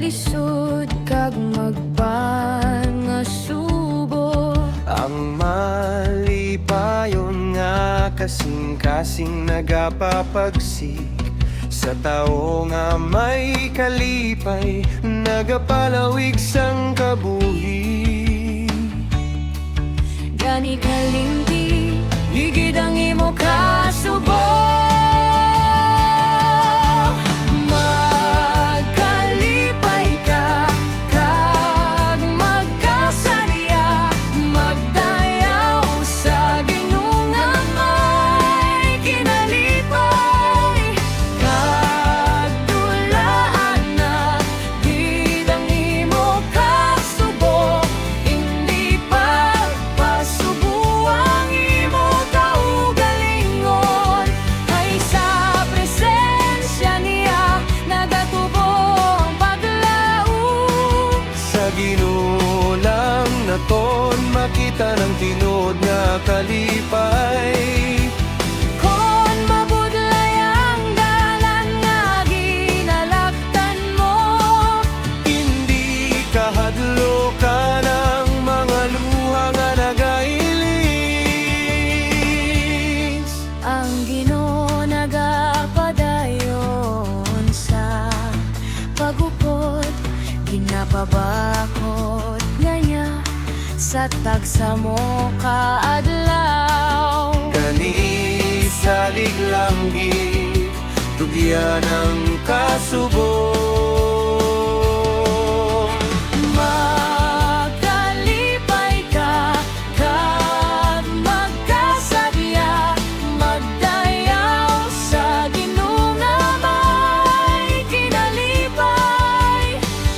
kalisod kag magpangasubo. Ang malipayon nga kasing-kasing nagapapagsik sa tao nga may kalipay, nagapalawig sang kabuhi. Gani kalimti, higid ang imo kasubo. Magkalipay ka, kag magkasariya, magdayaw sa Ginoo nga may kinalipay. Kag dulaan na, gid ang imo kasubo, hindi pagpasubo ang imo kaugalingon. Ay sa presensya niya, nagatubo ang paglaom. Sa Ginoo lang naton makita ng tinuod nga kalipay. Kon mabudlay ang dalan nga ginalaktan mo, Hindi kahadlo ka ng mga luha nga nagailis. ang Ginoo nagapadayon sa pagupod, ginapabakod nga niya sa tagsa mo kaadlaw. Kani salig lang gid tugyan ang kasubo. Magkalipay ka, kag magkasadya, magdayaw sa Ginoo nga may kinalipay.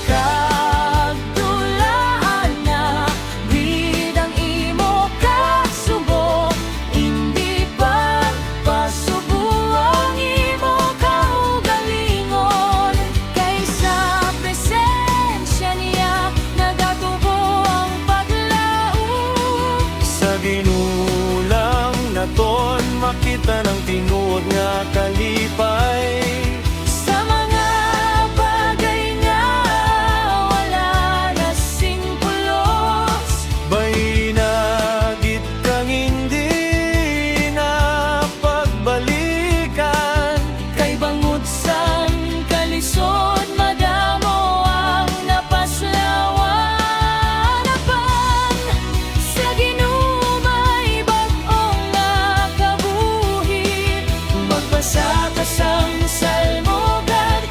Kag dulaan na, gid ang imo kasubo, hindi pagpasubo ang imo kaugalingon. Kay sa presensya niya, nagatubo ang paglaom. Sa Ginoo lang naton makita ng tinuod nga kalipay. Sa mga bagay nga wala na singpulos, Bay na gid kang hindi na pagbalikan. kay bangod sang kalisod, madamo ang napaslawan. Apan sa Ginoo may bag-ong nga kabuhi, magpasaka sang salmogad,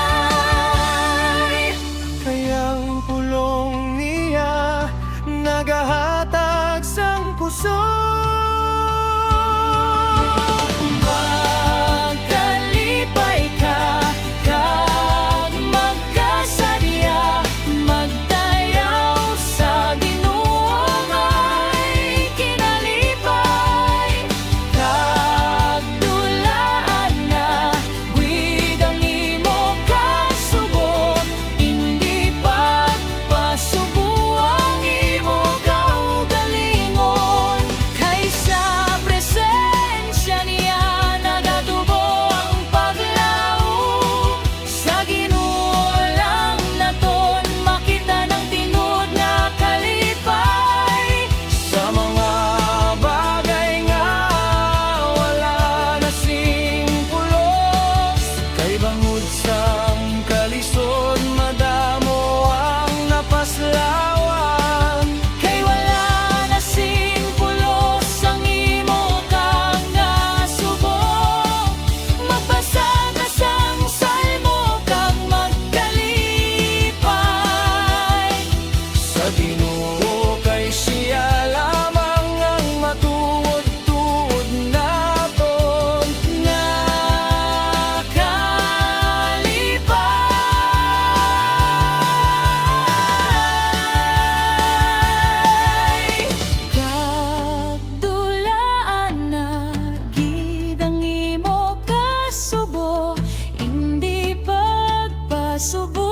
magkalipay. Kayang pulong niya nagahatag sang puso. Magkalipay ka, kag magkasadya, magdayaw sa Ginoo may kinalipay. Kag dulaan na, gid ang imo kasubo, hindi pagpasubo ang imo kaugalingon. Kay sa presensya niya, nagatubo ang paglaom. Sa Ginoo lang naton makita ng tinuod nga kalipay. Sa mga bagay nga wala na singpulos, kay bangod sang kalisod, madamo ang napaslawan. Kay wala na singpulos ang imo kang nasubo, magbasa ka sang salmo kang magkalipay. Sa Ginoo kay siya lamang ang matuod-tuod naton Nga kalipay. Kag dulaan na, gid ang imo kasubo, hindi pagpasubo